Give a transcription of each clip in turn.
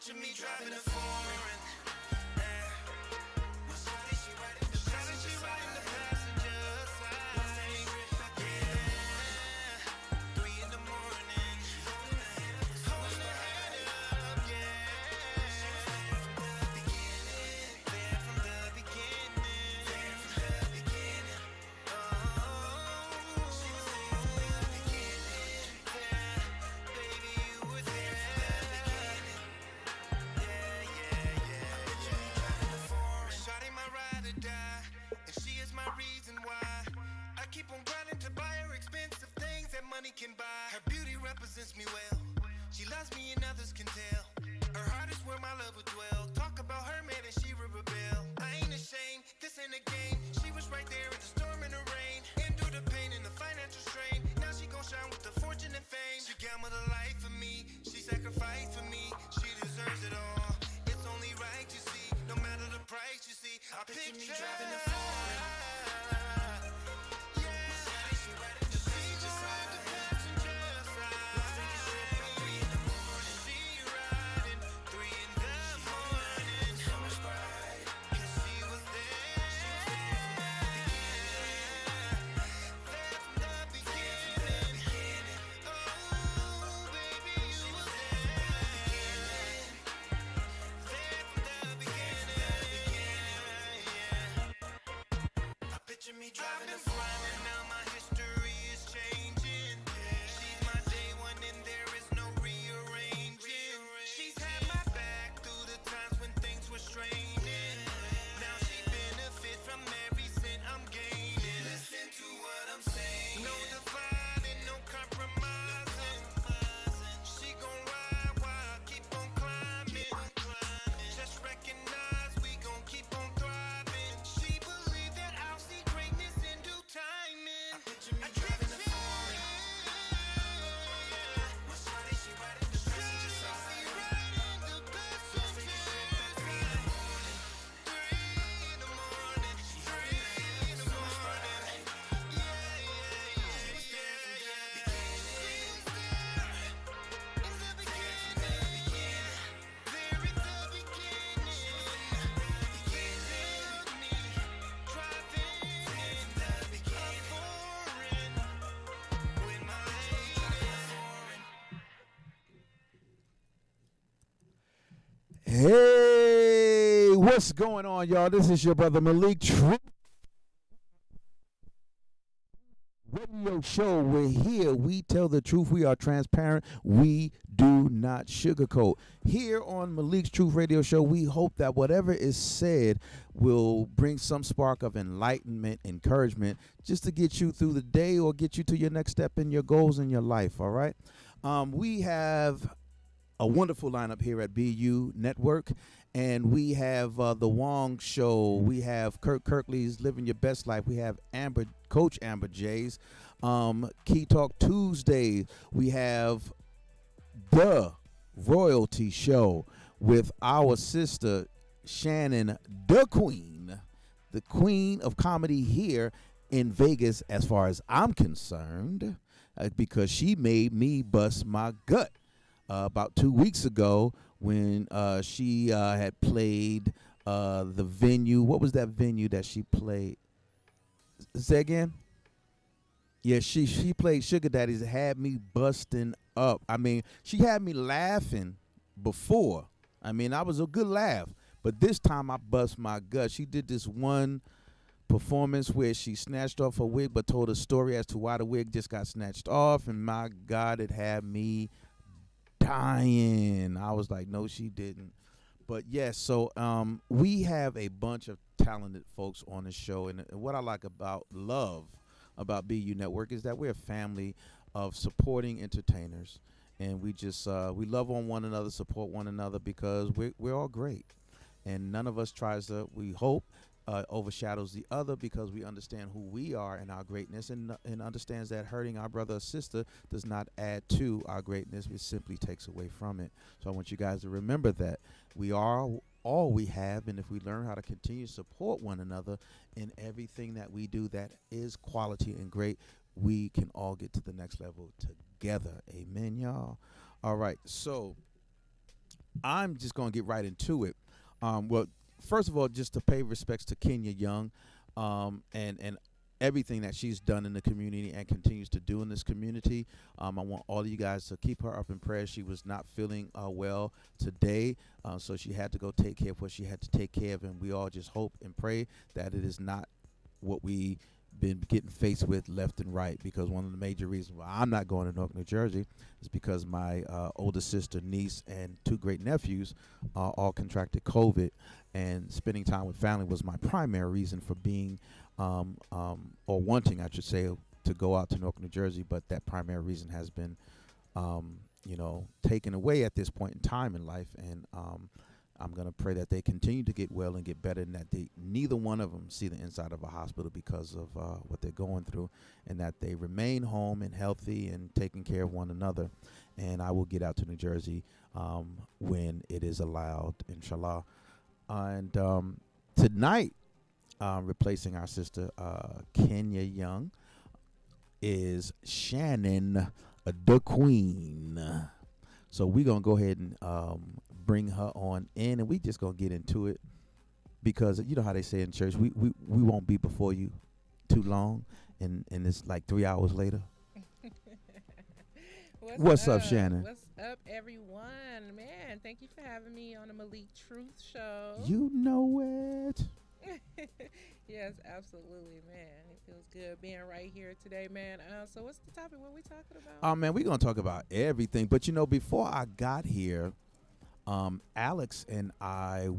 picture me driving a foreign. My shawty, she riding the passenger side. Yeah, 3 in the morning, holding her head up, yeah. There from the beginning, there from the beginning. Oh, she was there from the beginning. Yeah, baby, you were there from the beginning. Shawty my ride or die, and she is my reason why. I keep on grinding to buy her expensive things that money can buy. Her beauty represents me well. She loves me and others can tell. Her heart is where my love will dwell. Talk about her man and she will rebel. I ain't ashamed, this ain't a game. She was right there in the storm and the rain. Endure the pain and the financial strain. Now she gon' shine with the fortune and fame. She gambled her life for me, she sacrificed for me. She deserves it all. It's only right, you see. No matter the price, you see. I picture me driving a foreign. Yeah, she riding the passenger side. Las Vegas trip at 3 in the morning. She riding 3 in the morning. Summer's bright, 'cause she was there. There from the beginning. Oh, baby, you were there. There from the beginning. I picture me driving a foreign. Now my history is changing. She's my day one and there is no rearranging. She's had my back through the times when things were straining. Now she benefit from every cent I'm gaining. Listen to what I'm saying. No dividing, no compromising. She gon' ride while I keep on climbing. Just recognize we gon' keep on thriving. She believe that I'll see greatness in due timing. I picture me driving a foreign. My shawty, she riding the passenger side. Las Vegas trip at 3 in the morning. 3 in the morning. She riding in the summer's bright. She was there from the beginning. In the beginning. There in the beginning. They held me driving in the beginning. A foreign with my lady. Hey, what's going on, y'all? This is your brother Malik Truth Radio Show. We're here. We tell the truth. We are transparent. We do not sugarcoat. Here on Malik's Truth Radio Show, we hope that whatever is said will bring some spark of enlightenment, encouragement, just to get you through the day or get you to your next step in your goals in your life, all right? We have a wonderful lineup here at BU Network, and we have the Wong Show. We have Kirk Kirkley's Living Your Best Life. We have Coach Amber J's Key Talk Tuesdays. We have the Royalty Show with our sister Shannon, the Queen of Comedy here in Vegas, as far as I'm concerned, because she made me bust my gut about 2 weeks ago when she had played the venue. What was that venue that she played? Say again? Yeah, she played Sugar Daddies. It had me busting up. I mean, she had me laughing before. I mean, I was a good laugh. But this time I bust my gut. She did this one performance where she snatched off her wig but told a story as to why the wig just got snatched off. And my God, it had me dying. I was like, no, she didn't. But yes, so we have a bunch of talented folks on the show. And what I like about BU Network is that we're a family of supporting entertainers. And we just we love on one another, support one another, because we're all great. And none of us tries to, we hope, overshadows the other, because we understand who we are and our greatness, and understands that hurting our brother or sister does not add to our greatness. It simply takes away from it. So I want you guys to remember that we are all we have, and if we learn how to continue to support one another in everything that we do that is quality and great, we can all get to the next level together. Amen, y'all. All right, so I'm just going to get right into it. Well, first of all, just to pay respects to Kenya Young, and everything that she's done in the community and continues to do in this community. I want all of you guys to keep her up in prayer. She was not feeling well today, so she had to go take care of what she had to take care of, and we all just hope and pray that it is not what we been getting faced with left and right, because one of the major reasons why I'm not going to Newark, New Jersey is because my older sister, niece, and two great nephews all contracted COVID, and spending time with family was my primary reason for being or wanting, I should say, to go out to Newark, New Jersey. But that primary reason has been taken away at this point in time in life, and I'm going to pray that they continue to get well and get better, and that neither one of them see the inside of a hospital because of what they're going through, and that they remain home and healthy and taking care of one another. And I will get out to New Jersey when it is allowed, inshallah. And tonight, replacing our sister Kenya Young, is Shannon the Queen. So we're going to go ahead and bring her on in, and we just going to get into it, because you know how they say in church, we won't be before you too long, and it's like 3 hours later. What's up, Shannon? What's up, everyone? Man, thank you for having me on the Malik Truth Show. You know it. Yes, absolutely, man. It feels good being right here today, man. So what's the topic? What are we talking about? Man, we're going to talk about everything. But, before I got here, Alex and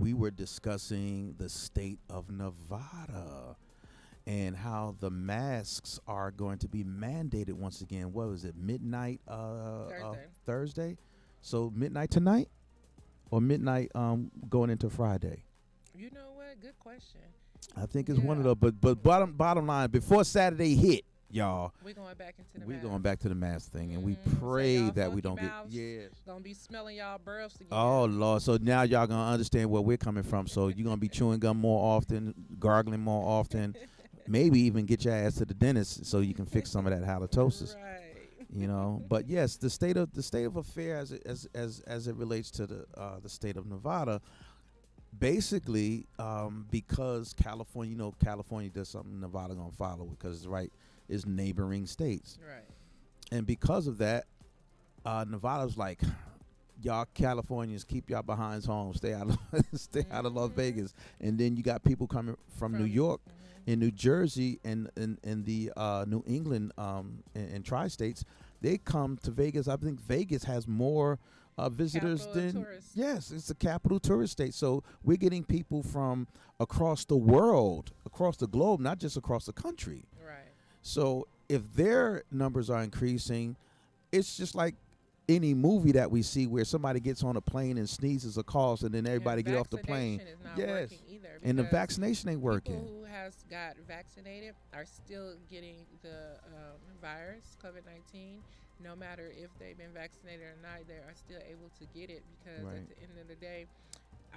we were discussing the state of Nevada and how the masks are going to be mandated once again. What was it, midnight Thursday? So midnight tonight or midnight going into Friday? You know what? Good question. I think it's one of those. But bottom line, before Saturday hit, y'all, we're going back into the we're mask. going back to the mask thing, and we pray that we don't get gonna be smelling y'all breaths again. Oh Lord! So now y'all gonna understand where we're coming from. So you're gonna be chewing gum more often, gargling more often, maybe even get your ass to the dentist so you can fix some of that halitosis. Right. But yes, the state of affair as it relates to the state of Nevada. Basically, because California does something, Nevada gonna follow, because it's neighboring states, Right. and because of that, Nevada's like, y'all Californians, keep y'all behinds home, stay out of Las Vegas, and then you got people coming from New York, and New Jersey, and the New England and tri-states. They come to Vegas. I think Vegas has more visitors than yes, it's a capital tourist state. So we're getting people from across the world, across the globe, not just across the country. Right. So if their numbers are increasing, it's just like any movie that we see where somebody gets on a plane and sneezes or coughs, and then everybody get off the plane. Is not working either, and the vaccination ain't working. People who has got vaccinated are still getting the virus, COVID-19. No matter if they've been vaccinated or not, they are still able to get it, because at the end of the day,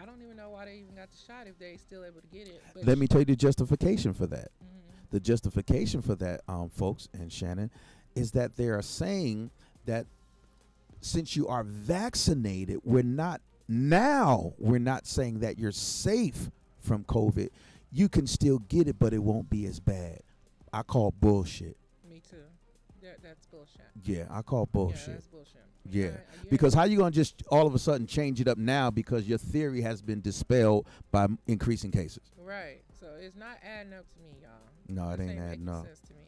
I don't even know why they even got the shot if they still able to get it. But let me tell you the justification for that. The justification for that, folks, and Shannon, is that they are saying that since you are vaccinated, we're not saying that you're safe from COVID. You can still get it, but it won't be as bad. I call bullshit. Me too. That's bullshit. Yeah, I call bullshit. Yeah, that's bullshit. Yeah. Because how you going to just all of a sudden change it up now because your theory has been dispelled by increasing cases? Right. So it's not adding up to me, y'all. No, it ain't adding up. Sense to me.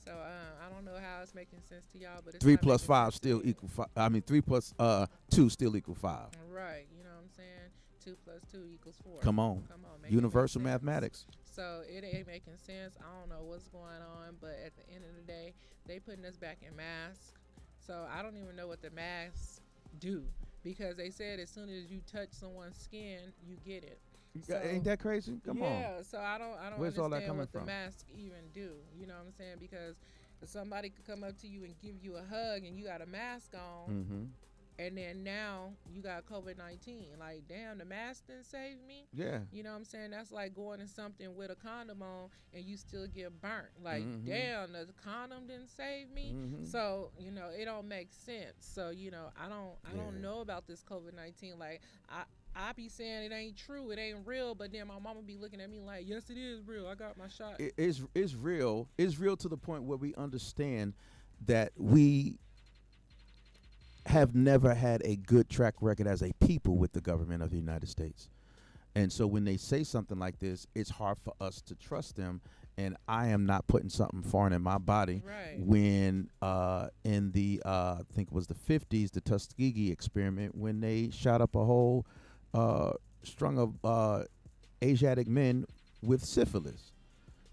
So I don't know how it's making sense to y'all, but it's 3 plus 5 still equal 5. I mean, 3 plus 2 still equal 5. Right. You know what I'm saying? 2 plus 2 equals 4. Come on. Universal mathematics. So it ain't making sense. I don't know what's going on, but at the end of the day, they putting us back in masks. So I don't even know what the masks do, because they said as soon as you touch someone's skin, you get it. So, ain't that crazy? Come on. Yeah, so I don't Where's understand all that coming what from? the mask even do. You know what I'm saying? Because somebody could come up to you and give you a hug and you got a mask on. And then now you got COVID-19. Like, damn, the mask didn't save me. Yeah. You know what I'm saying? That's like going to something with a condom on and you still get burnt. Like, Mhm. damn, the condom didn't save me. Mhm. So, it don't make sense. So, I don't Yeah. know about this COVID-19. Like, I be saying it ain't true, it ain't real, but then my mama be looking at me like, yes, it is real. I got my shot. It's real. It's real to the point where we understand that we have never had a good track record as a people with the government of the United States. And so when they say something like this, it's hard for us to trust them. And I am not putting something foreign in my body. Right. When in the I think it was the 50s, the Tuskegee experiment, when they shot up a whole strung of Asiatic men with syphilis,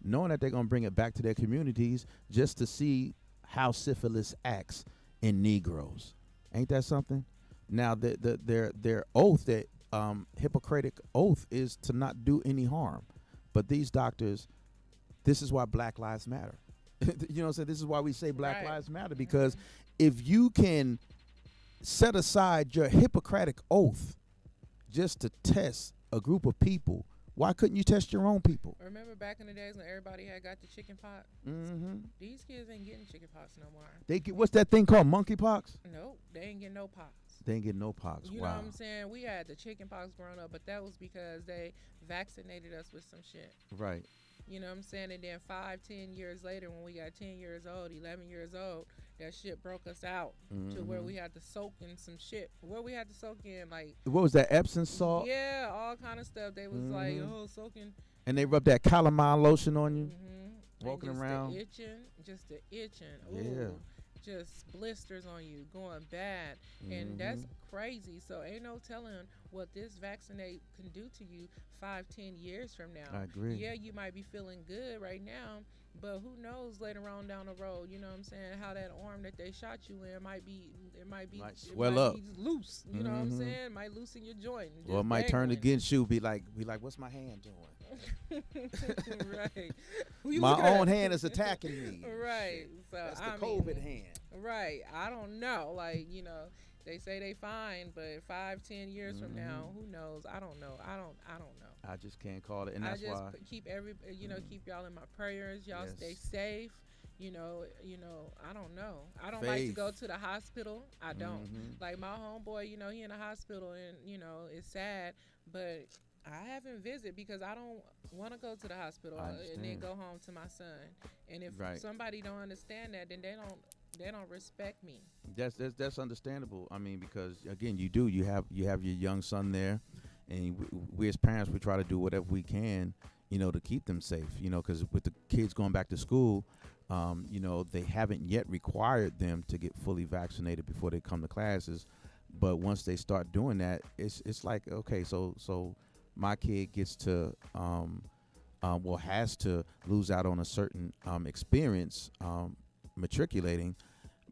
knowing that they're going to bring it back to their communities just to see how syphilis acts in Negroes. Ain't that something? Now, their oath, that Hippocratic oath, is to not do any harm. But these doctors, this is why Black Lives Matter. You know what I'm saying? This is why we say Black Right. Lives Matter, because if you can set aside your Hippocratic oath just to test a group of people, why couldn't you test your own people? Remember back in the days when everybody had got the chicken pox? Mm-hmm. These kids ain't getting chicken pox no more. They get, what's that thing called, monkeypox? Nope, they ain't getting no pox. They ain't get no pox. You Wow. know what I'm saying? We had the chicken pox growing up, but that was because they vaccinated us with some shit. Right. You know what I'm saying? And then 5-10 years later, when we got 10 years old, 11 years old, that shit broke us out to where we had to soak in some shit. Where we had to soak in, like, What was that, Epsom salt? yeah, all kind of stuff. They was like, oh, soaking. And they rub that calamine lotion on you, Mm-hmm. walking just around. Just the itching. Ooh, Yeah. just blisters on you, going bad. And that's crazy. So ain't no telling what this vaccinate can do to you 5-10 years from now. I agree. Yeah, you might be feeling good right now, but who knows later on down the road, you know what I'm saying, how that arm that they shot you in might swell up. be loose. You know what I'm saying? It might loosen your joint. and Or it just might turn dangling. against you, be like, what's my hand doing? Right. Who you My looking at? own hand is attacking me. Right. So That's the I COVID mean, hand. right. I don't know. Like, they say they fine, but 5-10 years from now, who knows? I don't know. I don't know. I just can't call it, and I that's just why. keep keep y'all in my prayers. Y'all Yes. stay safe. I don't know. I don't like to Faith. go to the hospital. I don't. Mhm. Like my homeboy, he in the hospital and, it's sad, but I haven't visited because I don't want to go to the hospital I and then understand. go home to my son. And if Right. somebody don't understand that, then they don't respect me. That's understandable. I mean, because again, you have your young son there, and we as parents, we try to do whatever we can, to keep them safe. Because with the kids going back to school, they haven't yet required them to get fully vaccinated before they come to classes. But once they start doing that, it's like, okay, so my kid gets to has to lose out on a certain experience matriculating,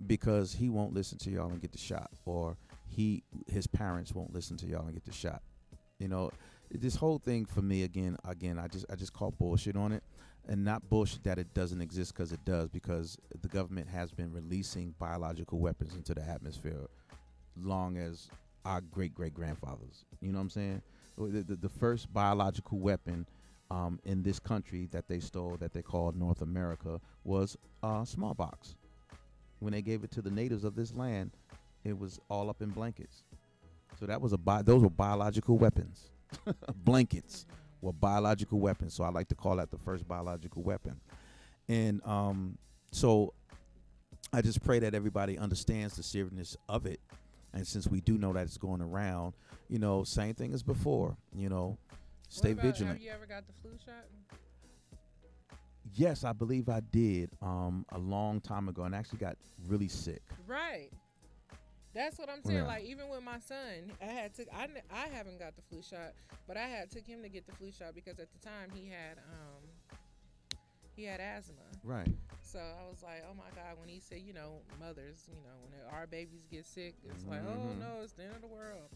because he won't listen to y'all and get the shot, or his parents won't listen to y'all and get the shot. This whole thing for me, again, I just call bullshit on it, and not bullshit that it doesn't exist, because it does, because the government has been releasing biological weapons into the atmosphere long as our great-great-grandfathers. You know what I'm saying? The first biological weapon in this country that they stole, that they called North America, was smallpox. When they gave it to the natives of this land, it was all up in blankets. So that was those were biological weapons. Blankets were biological weapons. So I like to call that the first biological weapon. And so I just pray that everybody understands the seriousness of it. And since we do know that it's going around, same thing as before, stay vigilant. Have you ever got the flu shot? Yes, I believe I did a long time ago, and actually got really sick. Right. That's what I'm saying. Yeah. Like, even with my son, I haven't got the flu shot, but I took him to get the flu shot because at the time he had asthma. Right. So I was like, oh my God, when he said, mothers, when our babies get sick, it's like, oh no, it's the end of the world.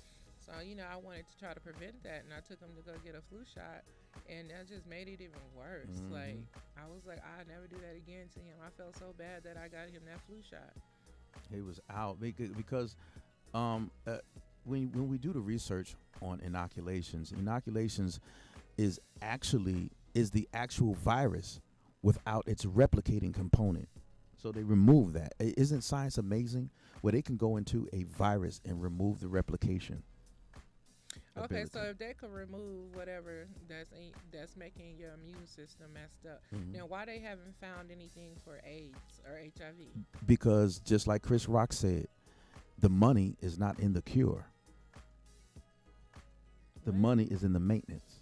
So, I wanted to try to prevent that, and I took him to go get a flu shot, and that just made it even worse. Like, I was like, I'd never do that again to him. I felt so bad that I got him that flu shot. He was out because Um, uh, when we do the research on inoculations is the actual virus without its replicating component. So they remove that. Isn't science amazing? Where they can go into a virus and remove the replication. Okay, so Ability. if they could remove whatever that's making your immune system messed up, Mhm. then why they haven't found anything for AIDS or HIV? Because just like Chris Rock said, the money is not in the cure. The What? money is in the maintenance.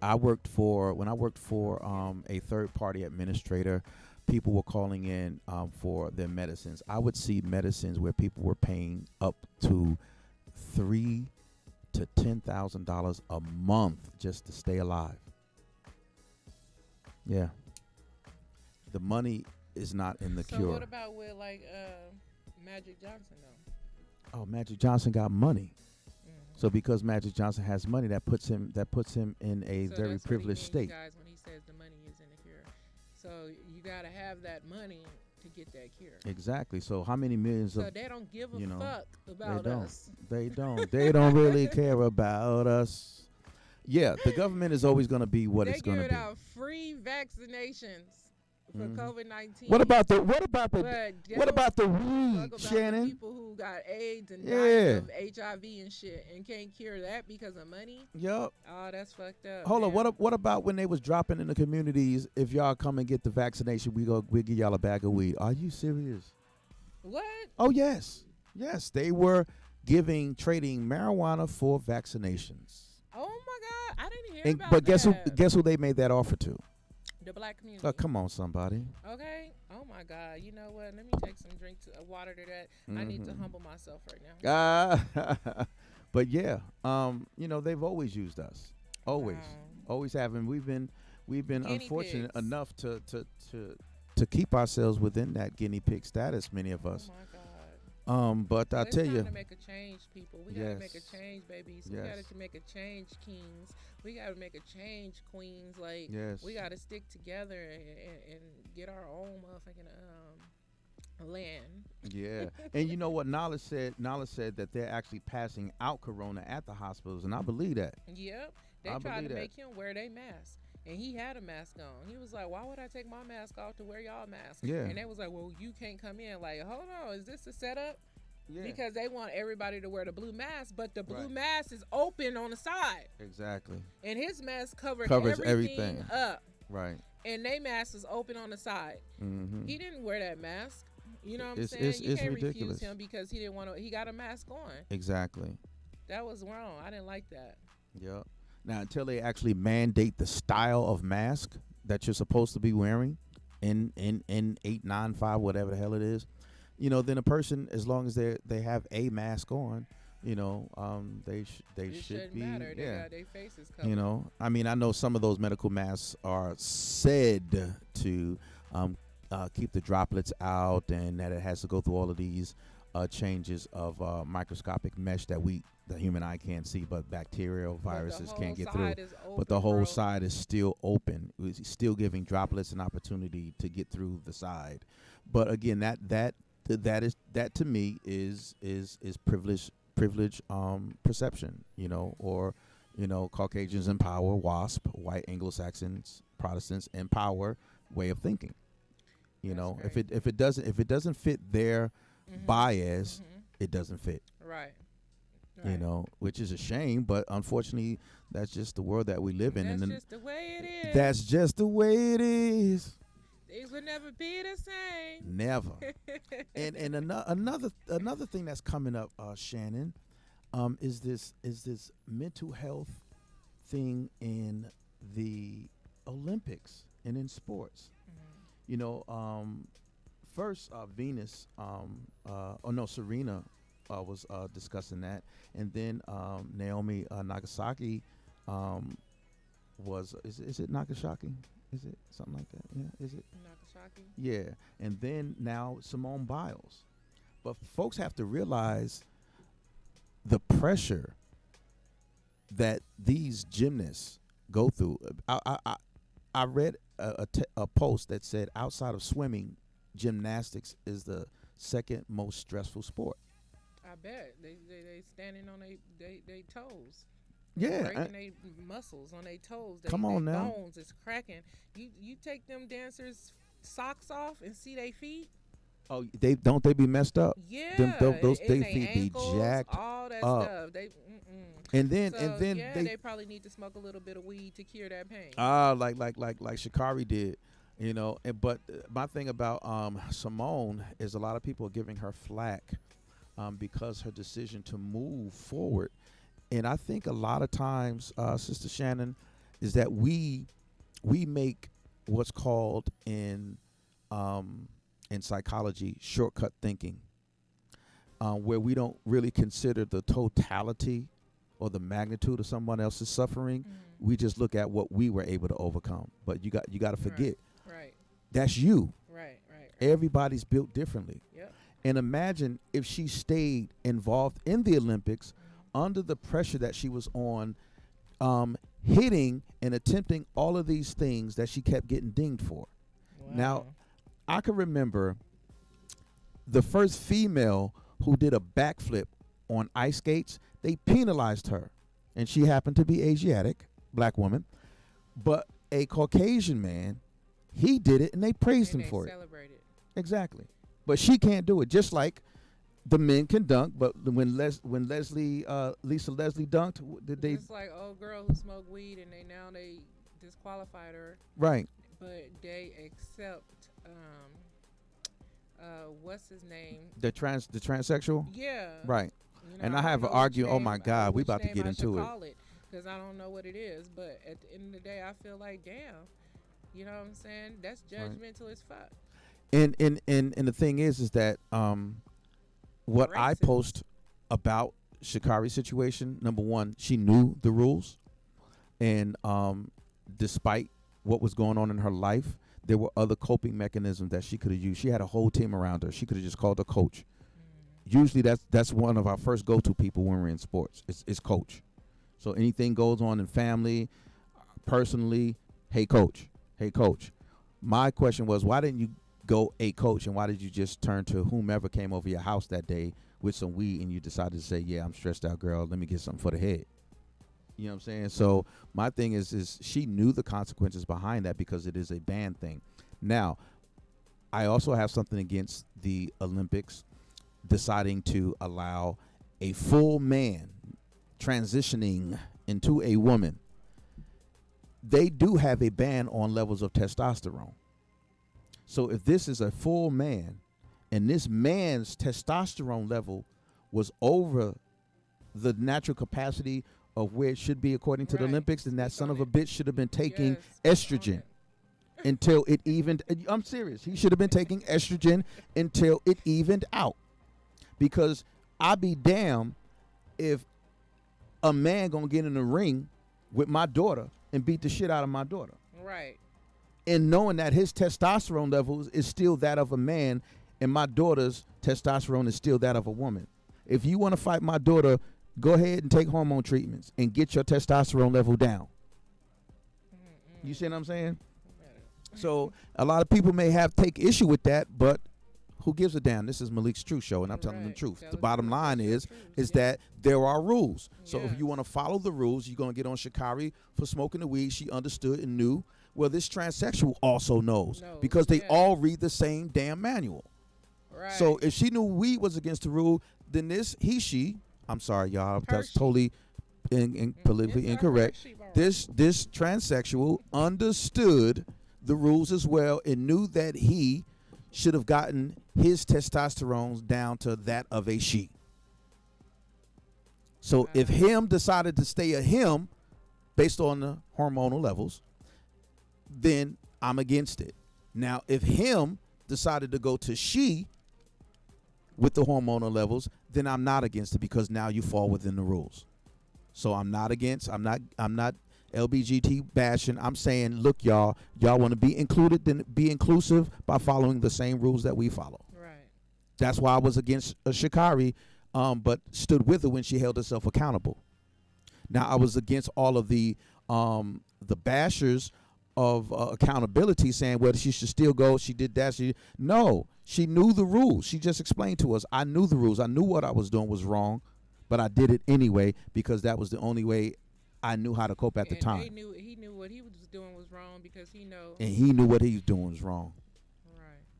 When I worked for a third party administrator. People were calling in for their medicines. I would see medicines where people were paying up to $3,000 to $10,000 a month just to stay alive. Yeah, the money is not in the So cure. what about with like Magic Johnson though? Oh, Magic Johnson got money. Mm. So because Magic Johnson has money, that puts him in a So very that's what he privileged means, state. guys, when he says the money is in the cure. So you gotta have that money to get that cure. Exactly. So how many millions So of they don't give a you know, fuck they about don't. us. They don't. They don't really care about us. Yeah, the government is always going to be what They it's going to giving be. out free vaccinations for Mhm. COVID-19. What about the But they what don't about the fuck weed, about the Shannon? people who got AIDS and Yeah. dying of HIV and shit and can't cure that because of money? Yup. Oh, that's fucked up. Hold on. man. What about when they was dropping in the communities? If y'all come and get the vaccination, we give y'all a bag of weed. Are you serious? What? Oh yes, yes. They were trading marijuana for vaccinations. Oh my God, I didn't hear And, about but that. guess who they made that offer to? The black community. Oh, come on, somebody. Okay. Oh my God. You know what? Let me take some water to that. I need to Mhm. humble myself right now. But yeah, they've always used us, always, Wow. always have, and we've been Guinea unfortunate pigs. enough to keep ourselves within that guinea pig status. Many of Oh us, my God. but I Well, it's tell time you, to make a change, people. We gotta make a yes, change, babies. We yes, gotta make a change, kings. We gotta make a change, queens. Like yes, we gotta stick together and get our own motherfucking land. yeah. And you know what Nala said? Nala said that they're actually passing out corona at the hospitals, and I believe that. Yep. They I tried believe to that. make him wear their mask. And he had a mask on. He was like, why would I take my mask off to wear y'all mask? Yeah. And they was like, well, you can't come in. Like, hold on, is this a setup? Yeah. Because they want everybody to wear the blue mask, but the blue Right. mask is open on the side. Exactly. And his mask covers everything. up. Right. And they mask was open on the side. Mm-hmm. He didn't wear that mask. You know what I'm It's- saying? it's- You it's can't ridiculous. refuse him because he didn't want to. He got a mask on. Exactly. That was wrong. I didn't like that. Yep. Now, until they actually mandate the style of mask that you're supposed to be wearing in 895, whatever the hell it is, then a person, as long as they have a mask on, they It should shouldn't be. matter. They Yeah. got their faces covered. I mean, I know some of those medical masks are said to keep the droplets out, and that it has to go through all of these changes of microscopic mesh that the human eye can't see, but bacterial viruses can't get through. But the whole side is still open. It's still giving droplets an opportunity to get through the side. But again, that to me is privilege perception, or Caucasians in power, WASP, white Anglo-Saxons, Protestants in power way of thinking. That's If it doesn't fit their Mhm. bias, Mhm. it doesn't fit. Right. Which is a shame, but unfortunately, that's just the world that we live in, That's and just the way it is. that's just the way it is. Things would never be the same. Never. and another thing that's coming up, Shannon, is this mental health thing in the Olympics and in sports. First Venus, Serena was discussing that, and then Naomi Nagasaki was is it Nagasaki? Is it something like that? Yeah, is it? Nagasaki. Yeah, and then now Simone Biles. But folks have to realize the pressure that these gymnasts go through. I read a post that said outside of swimming, gymnastics is the second most stressful sport. I bet they standing on they toes. Yeah, Breaking their muscles on their toes. come They on now. bones is cracking. You take them dancers' socks off and see their feet. Oh, they be messed up. Yeah, Those and they they feet be ankles, jacked all that up. stuff. They And so then yeah, they probably need to smoke a little bit of weed to cure that pain. like Shikari did, but my thing about Simone is a lot of people are giving her flack because her decision to move forward, and I think a lot of times, Sister Shannon, is that we make what's called in psychology shortcut thinking, where we don't really consider the totality or the magnitude of someone else's suffering. We just look at what we were able to overcome. But you got to forget, Right. that's you. Right. Everybody's built differently. Yep. And imagine if she stayed involved in the Olympics under the pressure that she was on, hitting and attempting all of these things that she kept getting dinged for. Wow. Now, I can remember the first female who did a backflip on ice skates. They penalized her, and she happened to be Asiatic, black woman, but a Caucasian man, he did it, and they praised him for it. Celebrated. Exactly, but she can't do it. Just like the men can dunk, but when Lisa Leslie dunked, did they? It's like old girl who smoked weed, and they disqualified her. Right. But they accept what's his name? The transsexual. Yeah. Right. And I don't have know an argument. which Oh my name- God, we which about to name get I should into it. call it because I don't know what it is. But at the end of the day, I feel like, damn, you know what I'm saying? That's judgmental as fuck. And the thing is that what I Racist. post about Shikari's situation, number one, she knew the rules, and despite what was going on in her life, there were other coping mechanisms that she could have used. She had a whole team around her. She could have just called a coach. Usually that's one of our first go-to people when we're in sports. It's coach. So anything goes on in family, personally, hey coach. My question was, why didn't you go a coach, and why did you just turn to whomever came over your house that day with some weed and you decided to say, yeah, I'm stressed out, girl, let me get something for the head? You know what I'm saying? So my thing is she knew the consequences behind that because it is a banned thing. Now, I also have something against the Olympics deciding to allow a full man transitioning into a woman. They do have a ban on levels of testosterone. So if this is a full man and this man's testosterone level was over the natural capacity of where it should be according to the Right. Olympics, then that Speak son on of a it. bitch should have been taking Yes, estrogen on it. until it evened. I'm serious. He should have been taking estrogen until it evened out. Because I be damned if a man gonna get in the ring with my daughter and beat the shit out of my daughter, Right. and knowing that his testosterone levels is still that of a man and my daughter's testosterone is still that of a woman. If you want to fight my daughter, go ahead and take hormone treatments and get your testosterone level down. You see what I'm saying? So a lot of people may take issue with that, but who gives a damn? This is Malik's Truth Show, and I'm telling the Right. truth. Tell The the bottom truth. line That's is the truth. is Yeah. that there are rules. So if Yes. you want to follow the rules, you're gonna get on Shikari for smoking the weed. She understood and knew. Well, this transsexual also knows because they yes. all read the same damn manual. Right. So if she knew weed was against the rule, then she. I'm sorry, y'all. That's Hershey. totally politically It's a incorrect. Hershey bar. This transsexual understood the rules as well and knew that he should have gotten his testosterone down to that of a she. So if him decided to stay a him based on the hormonal levels, then I'm against it. Now, if him decided to go to she with the hormonal levels, then I'm not against it because now you fall within the rules. So I'm not LBGT bashing. I'm saying, look, y'all want to be included, then be inclusive by following the same rules that we follow. Right. That's why I was against Shikari, but stood with her when she held herself accountable. Now I was against all of the bashers of accountability, saying, well, she should still go. She did that. No, She knew the rules. She just explained to us, I knew the rules. I knew what I was doing was wrong, but I did it anyway because that was the only way I knew how to cope at the And time. he knew what he was doing was wrong because he know. And he knew what he was doing was wrong. Right.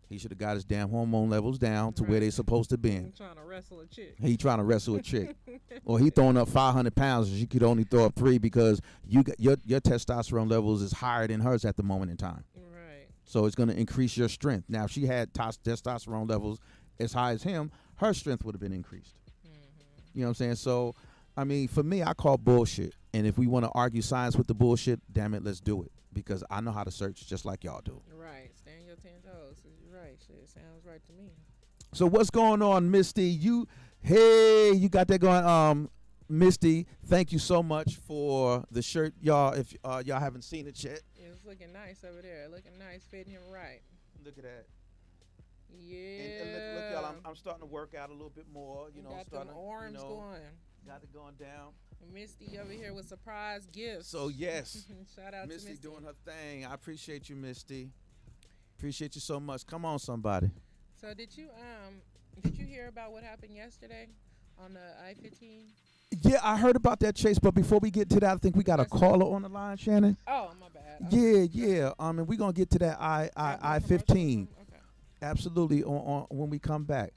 He should have got his damn hormone levels down to where Right. they supposed to be. I'm trying to wrestle a chick. He trying to wrestle a chick. Or he throwing up 500 pounds and she could only throw up 3 because your testosterone levels is higher than hers at the moment in time. Right. So it's going to increase your strength. Now, if she had testosterone levels as high as him, her strength would have been increased. You know what I'm saying? So, I mean, for me, I call bullshit. And if we want to argue science with the bullshit, damn it, let's do it. Because I know how to search just like y'all do. Right. Stand your 10 toes. You're right. Shit sounds right to me. So what's going on, Misty? You got that going. Misty, thank you so much for the shirt, y'all. If y'all haven't seen it yet, It's looking nice over there. Looking nice, fitting him right. look at that. Yeah. And look, y'all. I'm starting to work out a little bit more. You know, got starting them to, arms going. got it going down. Misty over here with surprise gifts. So yes, Shout out Misty to Misty doing her thing. I appreciate you, Misty. Appreciate you so much. Come on, somebody. So did you hear about what happened yesterday on the I-15? Yeah, I heard about that, Chase. But before we get to that, I think we got a caller on the line, Shannon. Oh, my bad. Yeah. And we're gonna get to that I-15. Okay. Absolutely on when we come back.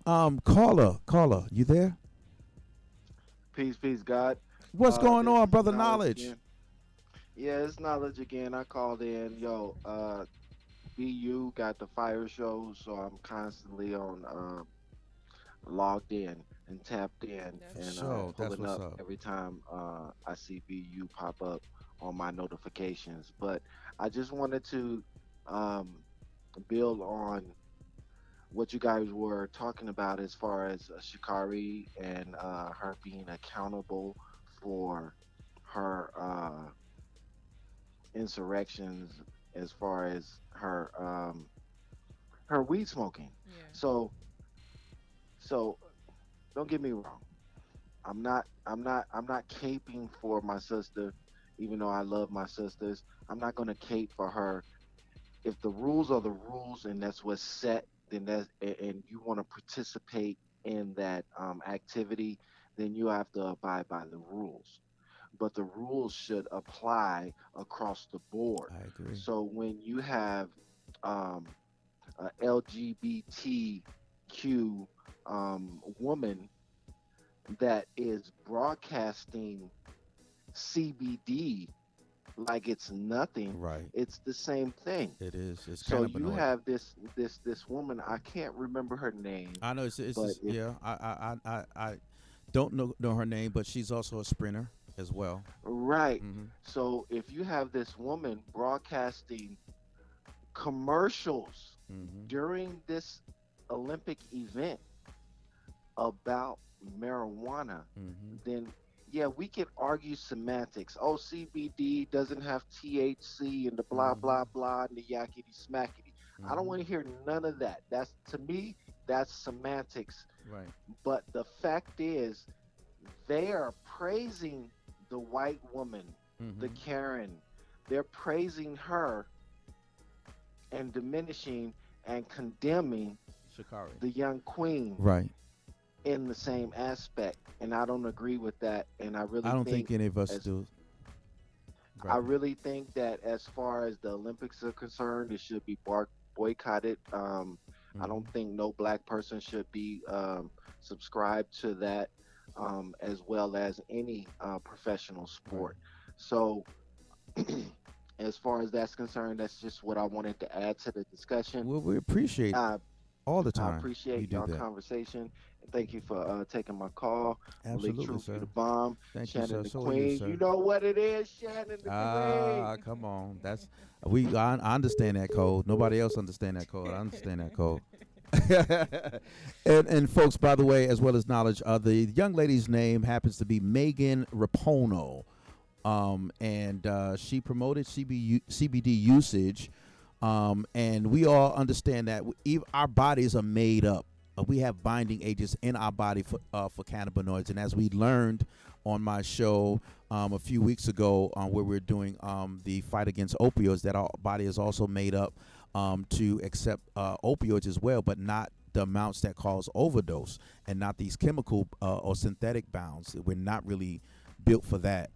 Okay. Caller, you there? Peace, God. What's going This on, is brother? Knowledge. again. Yeah, it's Knowledge again. I called in. Yo, BU got the fire show, so I'm constantly on logged in and tapped in That's and Sure, that's pulling what's up up. every time I see BU pop up on my notifications. But I just wanted to um, build on what you guys were talking about as far as Shikari and her being accountable for her insurrections as far as her weed smoking. Yeah. So don't get me wrong. I'm not caping for my sister, even though I love my sisters. I'm not gonna cape for her. If the rules are the rules and that's what's set, then and you want to participate in that activity, then you have to abide by the rules. But the rules should apply across the board. I agree. So when you have um, a LGBTQ woman that is broadcasting CBD like it's nothing, Right. it's the same thing. It is. It's So you cannabinoid. have this woman. I can't remember her name, I know but yeah. I don't know her name, but she's also a sprinter as well. right. Mm-hmm. So if you have this woman broadcasting commercials Mm-hmm. during this Olympic event about marijuana, Mm-hmm. then yeah, we can argue semantics. Oh, CBD doesn't have THC and the blah Mhm. blah blah and the yakety smackety. I don't want to hear none of that. That's, to me, that's semantics. Right. But the fact is, they are praising the white woman, Mm-hmm. the Karen. They're praising her and diminishing and condemning Shikari. the young queen Right. in the same aspect. And I don't agree with that. And I really I don't think any of us as- do. I really think that as far as the Olympics are concerned, it should be boycotted. I don't Mhm. think no black person should be subscribed to that, as well as any professional sport. So, as far as that's concerned, that's just what I wanted to add to the discussion. Well, we appreciate I, all the I time. you appreciate do y'all that. conversation. Thank you for taking my call. Malik Absolutely, Truth, you sir. the bomb. Thank you, Shannon sir. the So are queen. you, sir. You know what it is, Shannon the queen. Come on. That's I understand that code. Nobody else understand that code. I understand that code. and folks, by the way, as well as knowledge, the young lady's name happens to be Megan Rapono. And she promoted CBD usage. And we all understand that our bodies are made up. We have binding agents in our body for cannabinoids. And as we learned on my show a few weeks ago, where we're doing the fight against opioids, that our body is also made up to accept opioids as well, but not the amounts that cause overdose, and not these chemical or synthetic bounds. We're not really built for that.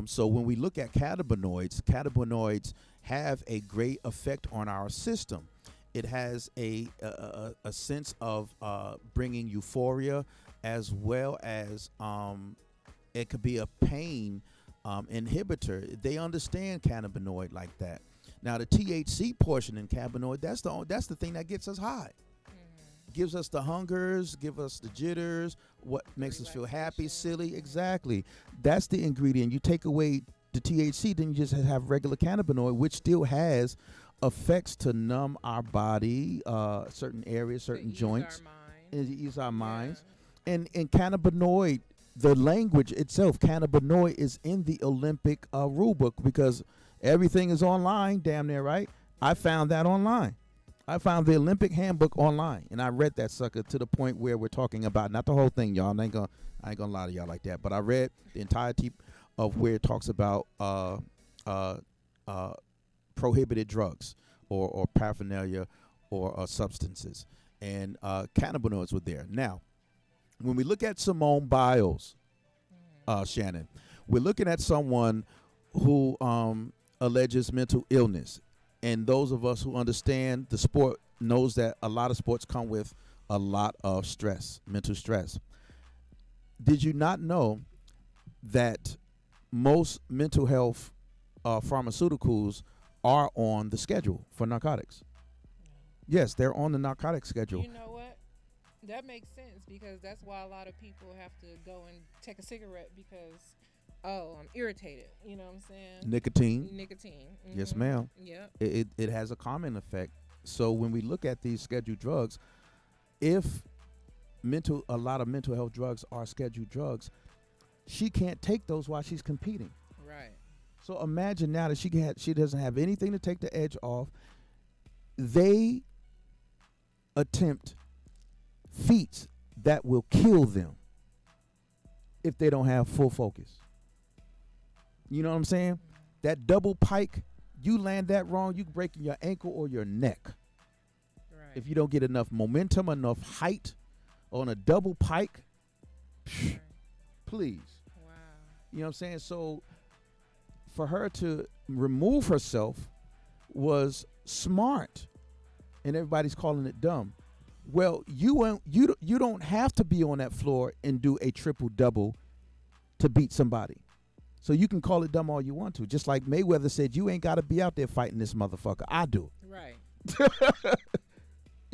So when we look at cannabinoids have a great effect on our system. It has a sense of bringing euphoria, as well as it could be a pain inhibitor. They understand cannabinoid like that. Now the THC portion in cannabinoid, that's the thing that gets us high. Gives us the hungers, give us the jitters, what makes us feel happy, silly. Exactly. That's the ingredient. You take away the THC, then you just have regular cannabinoid, which still has effects to numb our body, certain areas, certain joints, and ease our minds. And cannabinoid, the language itself, cannabinoid is in the Olympic rule book, because everything is online, damn near, right? I found that online. I found the Olympic handbook online, and I read that sucker to the point where we're talking about, not the whole thing, y'all. I ain't gonna lie to y'all like that, but I read the entirety of where it talks about prohibited drugs or paraphernalia or substances, and cannabinoids were there. Now, when we look at Simone Biles, Shannon, we're looking at someone who alleges mental illness. And those of us who understand the sport knows that a lot of sports come with a lot of stress, mental stress. Did you not know that most mental health pharmaceuticals are on the schedule for narcotics? Yes, they're on the narcotic schedule. You know what? That makes sense, because that's why a lot of people have to go and take a cigarette because, I'm irritated. You know what I'm saying? Nicotine. Mm-hmm. Yes, ma'am. Yep. It has a calming effect. So when we look at these scheduled drugs, if a lot of mental health drugs are scheduled drugs, she can't take those while she's competing. Right. So imagine now that she doesn't have anything to take the edge off. They attempt feats that will kill them if they don't have full focus. You know what I'm saying? That double pike, you land that wrong, you breaking your ankle or your neck. Right. If you don't get enough momentum, enough height on a double pike, Right. please. Wow. You know what I'm saying? So for her to remove herself was smart, and everybody's calling it dumb. Well, you don't have to be on that floor and do a triple double to beat somebody. So you can call it dumb all you want to. Just like Mayweather said, you ain't got to be out there fighting this motherfucker. I do. Right.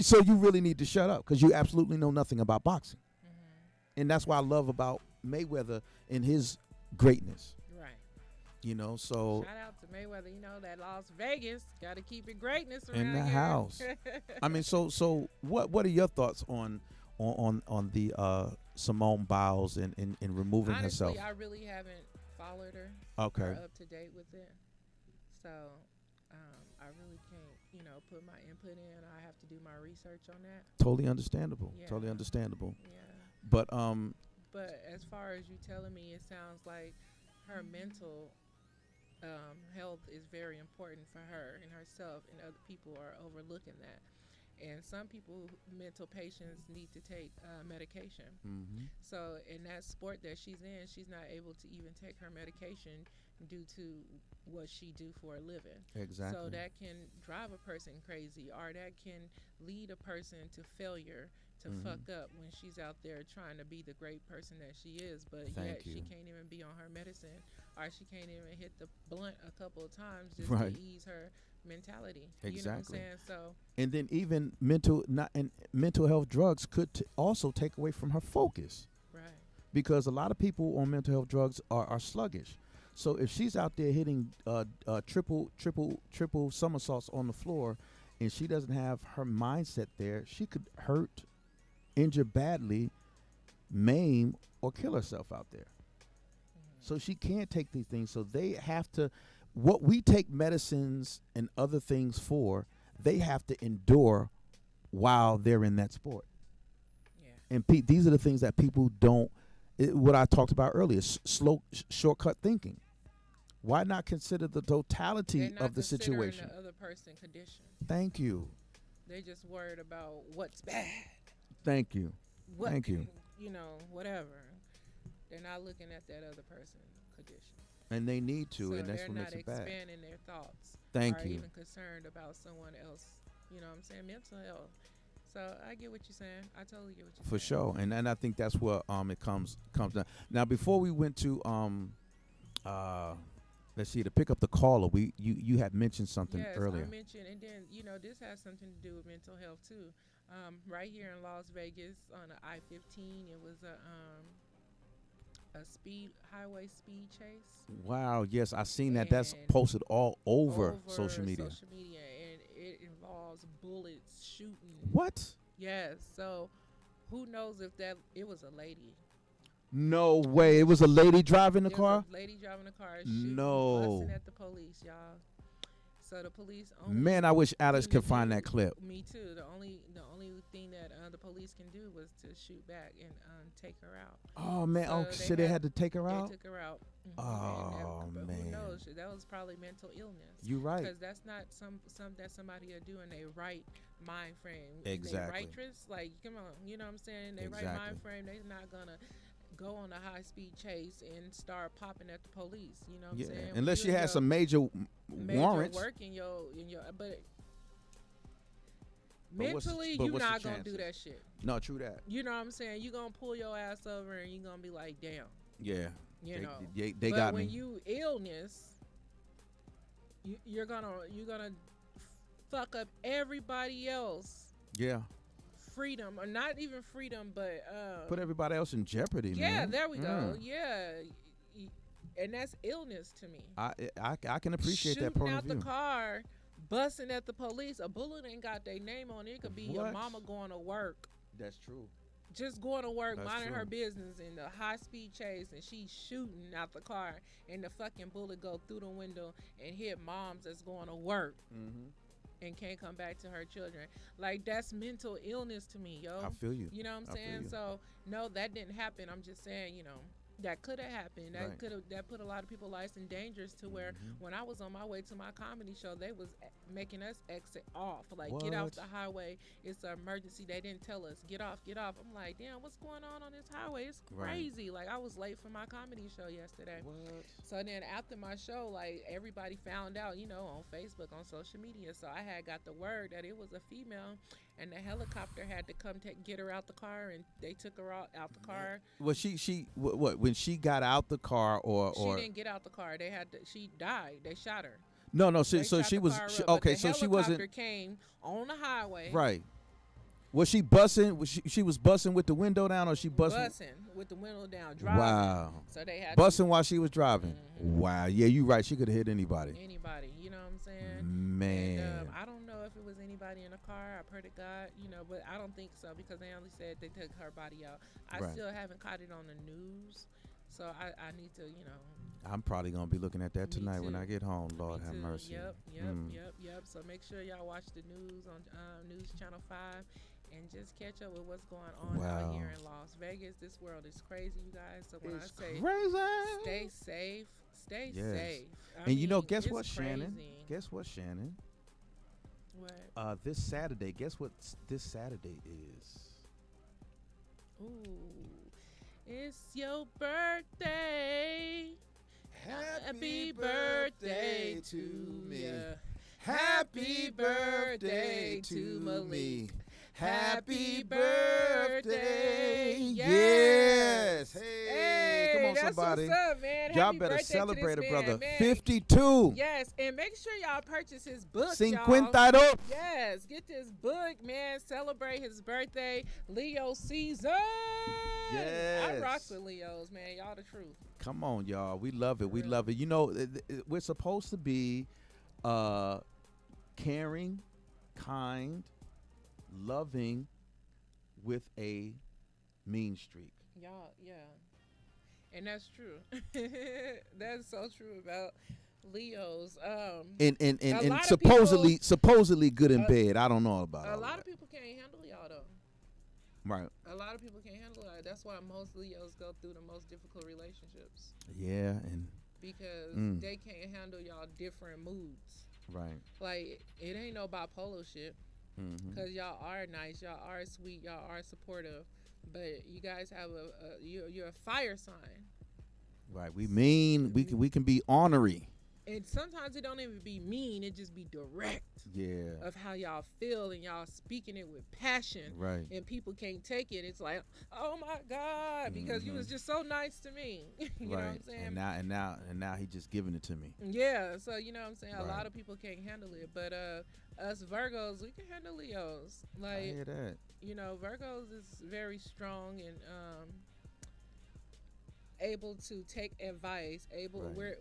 So you really need to shut up, because you absolutely know nothing about boxing. Mm-hmm. And that's what I love about Mayweather and his greatness. Right. You know, so Shout out to Mayweather. You know that Las Vegas got to keep it greatness around in the here. house. I mean, so what are your thoughts on the Simone Biles and removing Honestly, herself? I really haven't followed her. Okay. Or up to date with it. So I really can't, put my input in. I have to do my research on that. Totally understandable. Yeah. Totally understandable. Yeah. But But as far as you telling me, it sounds like her mental health is very important for her and herself, and other people are overlooking that. And some people, mental patients, need to take medication. mhm, So in that sport that she's in, she's not able to even take her medication due to what she do for a living. exactly. So that can drive a person crazy, or that can lead a person to failure, to Mhm. fuck up when she's out there trying to be the great person that she is, but Thank yet she you. can't even be on her medicine, or she can't even hit the blunt a couple of times just Right. to ease her mentality. Exactly. You know what I'm saying? So And then even mental health drugs could also take away from her focus, right. because a lot of people on mental health drugs are sluggish. So if she's out there hitting triple somersaults on the floor, and she doesn't have her mindset there, she could hurt, injure badly, maim, or kill herself out there. So she can't take these things. So they have to, what we take medicines and other things for, they have to endure while they're in that sport. Yeah. And these are the things that people don't, what I talked about earlier, shortcut thinking. Why not consider the totality They're not of the considering situation? the other person's condition. Thank you. They just worried about what's bad. Thank you. What, Thank you. You know, whatever. They're not looking at that other person's condition. And they need to, So and that's they're what not makes it bad. expanding their thoughts. Thank or you. even concerned about someone else. You know what I'm saying? Mental health. So I get what you're saying. I totally get what you're For saying. sure, and I think that's where it comes down. Now, before we went to let's see, to pick up the caller, you had mentioned something Yes, earlier. I mentioned, and then this has something to do with mental health too. Right here in Las Vegas on the I-15, it was a speed highway speed chase. Wow, yes, I seen that. That's And posted all over social media. Social media, and it involves bullets shooting. What? Yes, so who knows if that it was a lady. No way. It was a lady driving the There car? was a lady driving the car, shooting, No. busting at the police, y'all. So the police only Man, I wish Alex thing to could find do- that clip. Me too. The only thing that the police can do was to shoot back and take her out. Oh man, So they had to take her out? They took her out. Oh, but man. who knows? That was probably mental illness. You right. Because that's not some that somebody will do in their right mind frame. Exactly. They righteous, like come on, you know what I'm saying? They right Exactly. mind frame. They're not gonna go on a high speed chase and start popping at the police. You know what Yeah, I'm saying? unless When you in had your some major major warrants. work in your but But what's the- mentally but you're what's the not gonna do that chances? shit. No, true that. You know what I'm saying? You're gonna pull your ass over and you're gonna be like, damn. Yeah. You know. They but got when me. you illness, you're gonna fuck up everybody else Yeah. freedom, or not even freedom, but Put everybody else in jeopardy, yeah, man. there we go. Mm. Yeah, and that's illness to me. I can appreciate Shooting that point out of view. the car, busting at the police. A bullet ain't got their name on it. It could be your What? mama going to work. That's true. Just going to work, That's minding true. her business in the high speed chase, and she's shooting out the car, and the fucking bullet go through the window and hit moms that's going to work Mm-hmm. and can't come back to her children. Like that's mental illness to me, yo. I feel you. You know what I'm I feel saying? you. So no, that didn't happen. I'm just saying, that could have happened. Right. That put a lot of people's lives in danger to where Mhm. when I was on my way to my comedy show, they was making us exit off. Like get off What? the highway. It's an emergency. They didn't tell us. Get off, get off. I'm like, damn, what's going on this highway? It's Right. crazy. Like I was late for my comedy show yesterday. What? So then after my show, like everybody found out, on Facebook, on social media. So I had got the word that it was a female, and the helicopter had to come get her out the car, and they took her out the car. Well, she what when she got out the car or She didn't get out the car. She died. They shot her. no They so shot she the was car she, up, but okay the so she wasn't helicopter came on the highway. right. Was she bussing? She was bussing with the window down, or she bussing? Bussing with the window down, driving. Wow. So they had Bussing while she was driving. Mhm. Wow. Yeah, you right. She could have hit anybody. anybody. You know what I'm saying? Man. And, I don't know if it was anybody in the car. I pray to God, but I don't think so because they only said they took her body out. I Right. still haven't caught it on the news, so I need to, I'm probably gonna be looking at that Me tonight when too. I get home. Lord me have too. mercy. Yep. Mm. So make sure y'all watch the news on News Channel 5 and just catch up with what's going on Wow. out here in Las Vegas. This world is crazy, you guys. So when It's I say crazy. stay safe, stay Yes. safe. I And mean, guess it's what, Shannon? crazy. Guess what, Shannon? What? This Saturday. Guess what this Saturday is? Ooh, it's your birthday. Happy birthday to ya. Happy birthday to Malik. Happy birthday. Yes. Hey, come on, that's somebody. What's up, man. Y'all Happy better birthday to celebrate this it, man, brother. man. 52. Yes, and make sure y'all purchase his book, y'all. 52. Yes, get this book, man. Celebrate his birthday, Leo season. I Yes. rocks with Leos, man. Y'all the truth. Come on, y'all. We love it. We Really. love it. We're supposed to be caring, kind, loving, with a mean streak. Y'all, yeah. And that's true. That's so true about Leos. And lot of supposedly good in bed. I don't know about A all lot that. of people can't handle y'all though. Right. A lot of people can't handle that. That's why most Leos go through the most difficult relationships. Yeah, and because they can't handle y'all different moods. Right. Like, it ain't no bipolar shit, Mm-hmm. because y'all are nice, y'all are sweet, y'all are supportive, but you guys have you're a fire sign. Right. We mean we can be ornery. And sometimes it don't even be mean, it just be direct Yeah. of how y'all feel, and y'all speaking it with passion, Right. and people can't take it. It's like, oh my God, because you was just so nice to me. You know what I'm saying? And now he just giving it to me. Yeah, so you know what I'm saying? A Right. lot of people can't handle it, but us Virgos, we can handle Leos. I Like, hear that. you know, Virgos is very strong and able to take advice. Right.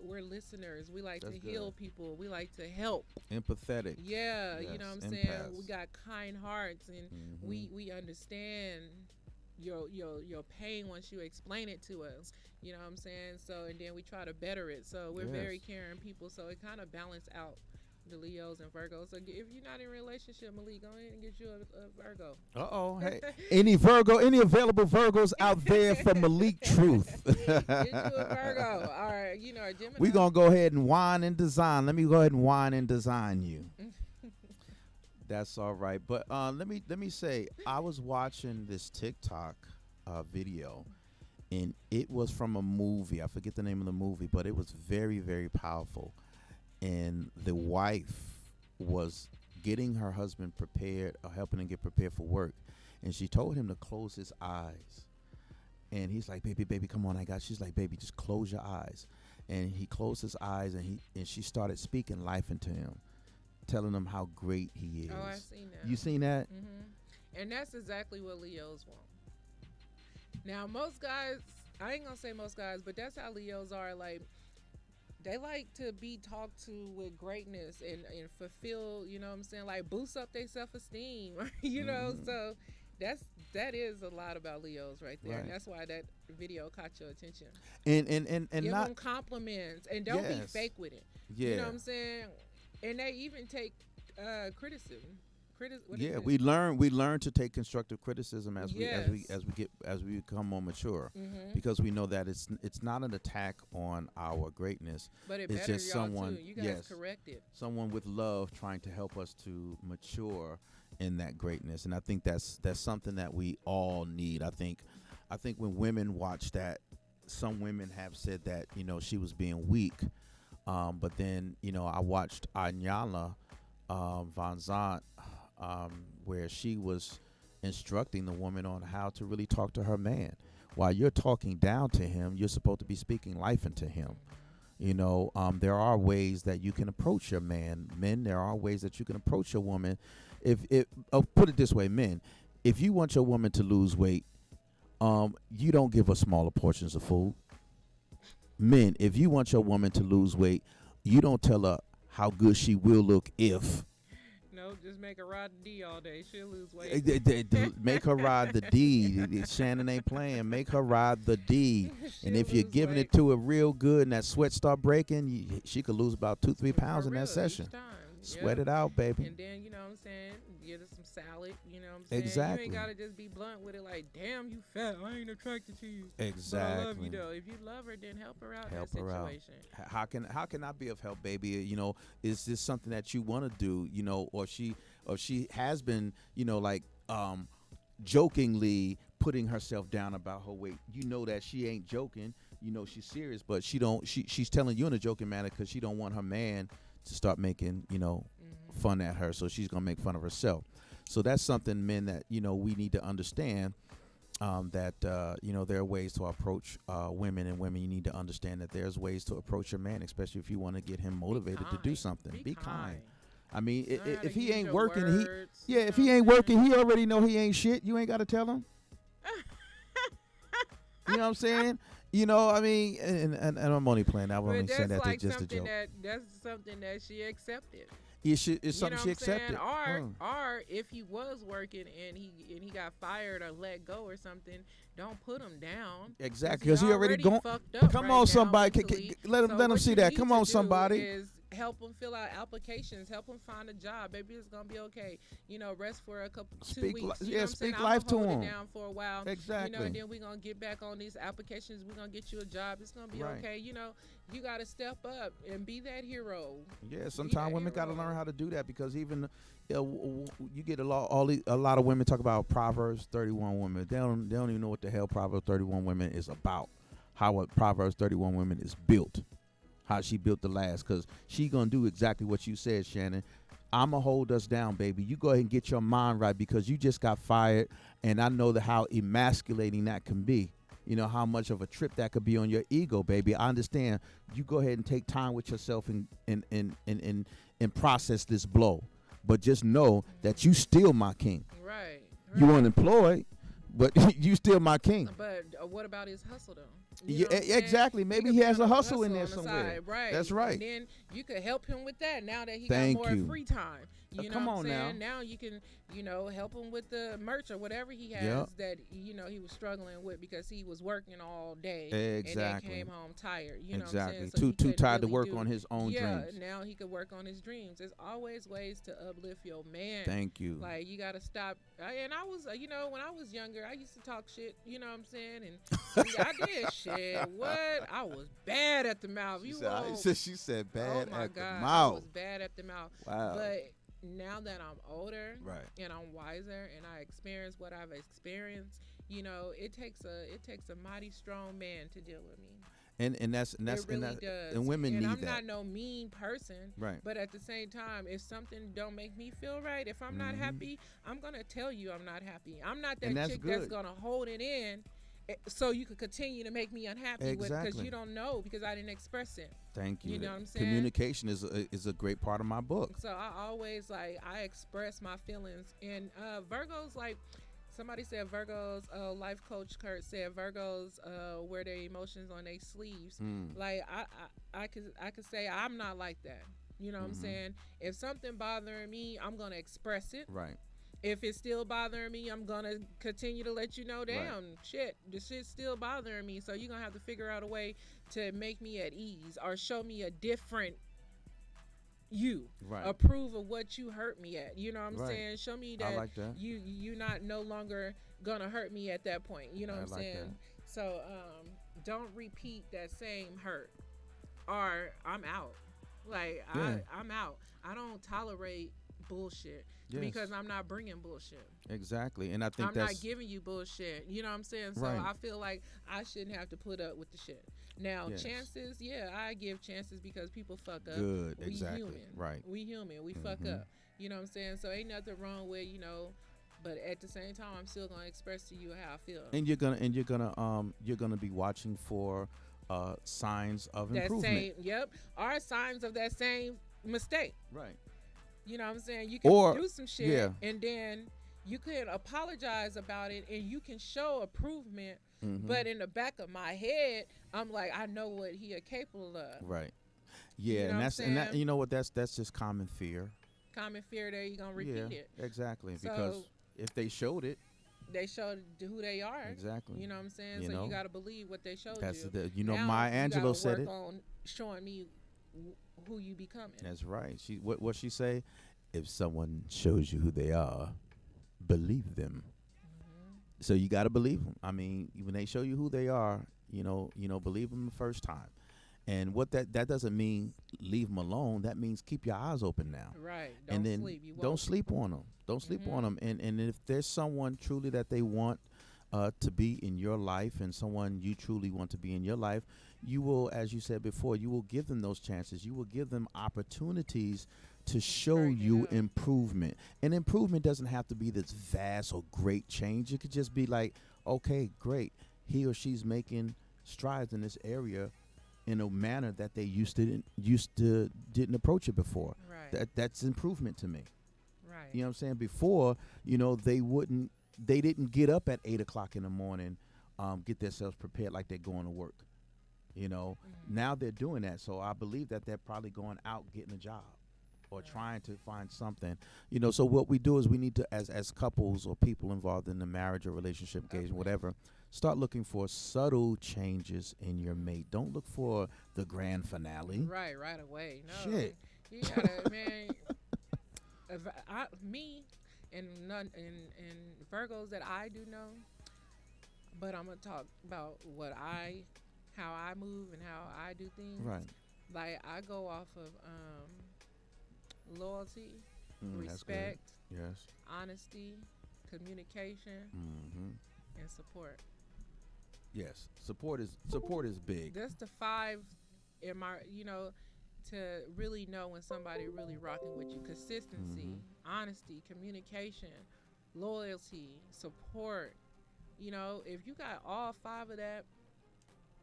We're listeners. We like That's to heal good. people. We like to help. Empathetic. Yeah, you Yes, know what I'm saying? empaths. We got kind hearts, and we understand your pain once you explain it to us. You know what I'm saying? So, and then we try to better it. So we're very Yes. caring people. So it kind of balance out the Leos and Virgos. So if you're not in a relationship, Malik, go ahead and get you a Virgo. Hey, any available Virgos out there for Malik Truth? Get you a Virgo. All right, you know, a Gemini. We gonna go ahead and wine and design. Let me go ahead and wine and design you. That's all right. But let me say, I was watching this TikTok video, and it was from a movie. I forget the name of the movie, but it was very, very powerful. And the wife was getting her husband prepared, or helping him get prepared for work, and she told him to close his eyes. And he's like, baby, come on, I got. She's like, baby, just close your eyes. And he closed his eyes, and she started speaking life into him, telling him how great he is. Oh, I've seen that. You seen that? And that's exactly what Leos want. Now, most guys, I ain't gonna say most guys, but that's how Leos are. Like, they like to be talked to with greatness and fulfill, you know what I'm saying? Like, boost up their self-esteem, you know? So that is a lot about Leos right there. Right. And that's why that video caught your attention. And Give not them compliments and don't be Yes. fake with it. Yeah. You know what I'm saying? And they even take criticism. What is Yeah, it? we learn to take constructive criticism as Yes. we become more mature, because we know that it's not an attack on our greatness. But it It's better just y'all someone, too. You guys yes, correct it. someone with love trying to help us to mature in that greatness. And I think that's something that we all need. I think when women watch that, some women have said that, you know, she was being weak. But then, you know, I watched Iyanla Van Zant, where she was instructing the woman on how to really talk to her man. While you're talking down to him, you're supposed to be speaking life into him. You know, there are ways that you can approach your man. Men, there are ways that you can approach your woman. Put it this way, men, if you want your woman to lose weight, you don't give her smaller portions of food. Men, if you want your woman to lose weight, you don't tell her how good she will look if. No, just make her ride the D all day. She'll lose weight. Make her ride the D. Shannon ain't playing. Make her ride the D. And if you're giving it to her real good and that sweat start breaking, she could lose about 2-3 pounds in that session. Sweat it out, baby. And then, you know what I'm saying, get her some salad, you know what I'm saying? Exactly. You ain't got to just be blunt with it like, damn, you fat. I ain't attracted to you. Exactly. But I love you, though. If you love her, then help her out in that situation. How can I be of help, baby? You know, is this something that you want to do? You know, or she has been, you know, like jokingly putting herself down about her weight. You know that she ain't joking. You know she's serious, but she's telling you in a joking manner because she don't want her man to start making, you know, fun at her. So she's gonna make fun of herself. So that's something, men, that, you know, we need to understand. That you know, there are ways to approach women, and women, you need to understand that there's ways to approach your man, especially if you want to get him motivated to do something. Be kind. I mean, if he ain't working, if he ain't working, he already know he ain't shit. You ain't got to tell him. You know what I'm saying? You know, I mean, and I'm only playing. I'm only saying that like just a joke. That's something that she accepted. It's something she accepted. Or if he was working and he got fired or let go or something, don't put him down. Exactly, because he already gone. Fucked up Come right on, now somebody, mentally. let him see that. Come on, somebody. Is help them fill out applications, help them find a job. Maybe it's gonna be okay. Rest for a couple 2 weeks. You know what I'm saying? Speak I'm life gonna to hold it them. down for a while. Exactly. And then we're gonna get back on these applications. We're gonna get you a job. It's gonna be Right. okay. You gotta step up and be that hero. Yeah, Be sometimes that women got to hero. learn how to do that because even you get a lot of women talk about Proverbs 31 women. They don't even know what the hell Proverbs 31 women is about. How a Proverbs 31 women is built, how she built the last, because she gonna do exactly what you said, Shannon. I'ma hold us down, baby. You go ahead and get your mind right because you just got fired, and I know how emasculating that can be. You know how much of a trip that could be on your ego, baby. I understand. You go ahead and take time with yourself and process this blow, but just know that you still my king. Right. You unemployed, but you still my king. But what about his hustle though? Yeah, exactly. Maybe he has a hustle in there on the somewhere. side, right? That's right. And then you could help him with that. Now that he Thank got more you. free time, you know come what I'm on saying? now. Now you can, help him with the merch or whatever he has Yep. that he was struggling with because he was working all day Exactly. and then came home tired. You know Exactly. what I'm saying? So he Too couldn't tired to really work do- on his own yeah, dreams. now he could work on his dreams. There's always ways to uplift your man. Thank you. Like you gotta stop. And I was, when I was younger, I used to talk shit. You know what I'm saying? And I did shit. What? I was bad at the mouth. She said bad oh my at God, the I mouth. was bad at the mouth. Wow. But now that I'm older, Right. and I'm wiser, and I experience what I've experienced, it takes a mighty strong man to deal with me. And that's It really does. and women and need I'm that. not no mean person. Right. But at the same time, if something don't make me feel right, if I'm not happy, I'm gonna tell you I'm not happy. I'm not that And that's chick that's good. gonna hold it in, so you could continue to make me unhappy with because Exactly. you don't know because I didn't express it. Thank you. You know what I'm saying? Communication is a great part of my book. So I always I express my feelings, and Virgos, like somebody said, Virgos, life coach Kurt said Virgos wear their emotions on their sleeves. Like I could say I'm not like that. You know what I'm saying? If something bothering me, I'm gonna express it. Right. If it's still bothering me, I'm gonna continue to let you know, damn, shit, this shit's still bothering me. So you're gonna have to figure out a way to make me at ease or show me a different you. Right. Approve of what you hurt me at. You know what I'm Right. saying? Show me I that, like that. you not no longer gonna hurt me at that point. You know what I'm like saying? that. So don't repeat that same hurt. Or I'm out. Like Yeah. I'm out. I don't tolerate bullshit. Yes. Because I'm not bringing bullshit. Exactly. And I think I'm that's not giving you bullshit. You know what I'm saying? So Right. I feel like I shouldn't have to put up with the shit. Now, Yes. chances, yeah, I give chances because people fuck up. good. We Exactly. human. Right. We human. We fuck up. You know what I'm saying? So ain't nothing wrong with, but at the same time I'm still gonna express to you how I feel. And you're gonna be watching for signs of That improvement. same are signs of that same mistake. Right. You know what I'm saying? You can Or- do some shit yeah. and then you can apologize about it and you can show improvement. Mhm. But in the back of my head, I'm like, I know what he is capable of. Right. Yeah, know and what I'm that's and that saying? you know what that's just common fear. Common fear there, you're gonna repeat Yeah. it. Exactly. So- Because if they showed it, They showed who they are. exactly. You know what I'm saying? You so know? you gotta believe what they showed That's you. the Now Maya you gotta Angelou said work it. on showing me who you becoming. That's right. What she say? If someone shows you who they are, believe them. So you got to believe them. I mean, when they show you who they are, believe them the first time. And what that doesn't mean leave them alone. That means keep your eyes open now. Right. Don't And then sleep. You don't won't. sleep on them. Don't sleep on them. And if there's someone truly that they want to be in your life, and someone you truly want to be in your life, you will, as you said before, you will give them those chances. You will give them opportunities to show Straighten it you out. improvement. And improvement doesn't have to be this vast or great change. It could just be like, okay, great. He or she's making strides in this area in a manner that they used to didn't approach it before. Right. That's improvement to me. Right. You know what I'm saying? Before, they didn't get up at 8:00 in the morning, get themselves prepared like they're going to work. Now they're doing that. So I believe that they're probably going out getting a job or trying to find something. So what we do is we need to, as couples or people involved in the marriage or relationship engagement, whatever, Start looking for subtle changes in your mate. Don't look for the grand finale. Right away. No, Shit. you gotta, man. Me and and Virgos that I do know, but I'm gonna talk about how I move and how I do things. Right. Like I go off of loyalty, That's good. respect, Yes. honesty, communication, Mm-hmm. and support. Yes. Support is big. That's the five in my, to really know when somebody really rocking with you. Consistency, honesty, communication, loyalty, support. If you got all five of that,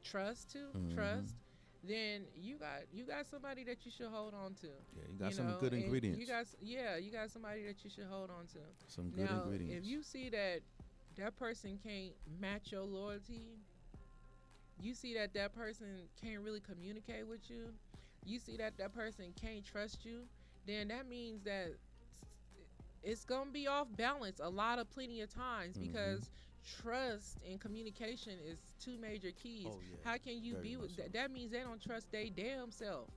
trust too, trust, then you got somebody that you should hold on to. Yeah, you got some good and ingredients. you got somebody that you should hold on to. Some good Now, ingredients. if you see that person can't match your loyalty, you see that person can't really communicate with you see that person can't trust you, then that means that it's gonna be off balance plenty of times, because trust and communication is two major keys. Oh, yeah. How can you Very be much with so. that? Means they don't trust their damn self.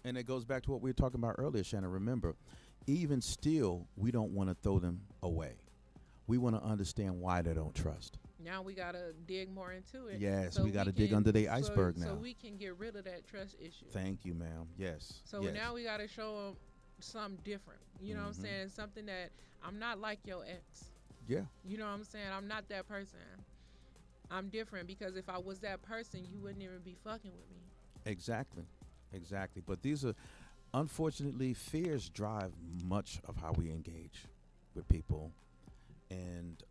And it goes back to what we were talking about earlier, Shannon. Remember, even still, we don't want to throw them away. We want to understand why they don't trust. Now we gotta dig more into it. Yes, so we got to can- dig under the iceberg now. so we can get rid of that trust issue. Thank you, ma'am. Yes. So yes. now we got to show them something different. You know what I'm saying? Something that I'm not like your ex. Yeah. You know what I'm saying? I'm not that person. I'm different, because if I was that person, you wouldn't even be fucking with me. Exactly. But these are, unfortunately, fears drive much of how we engage with people. And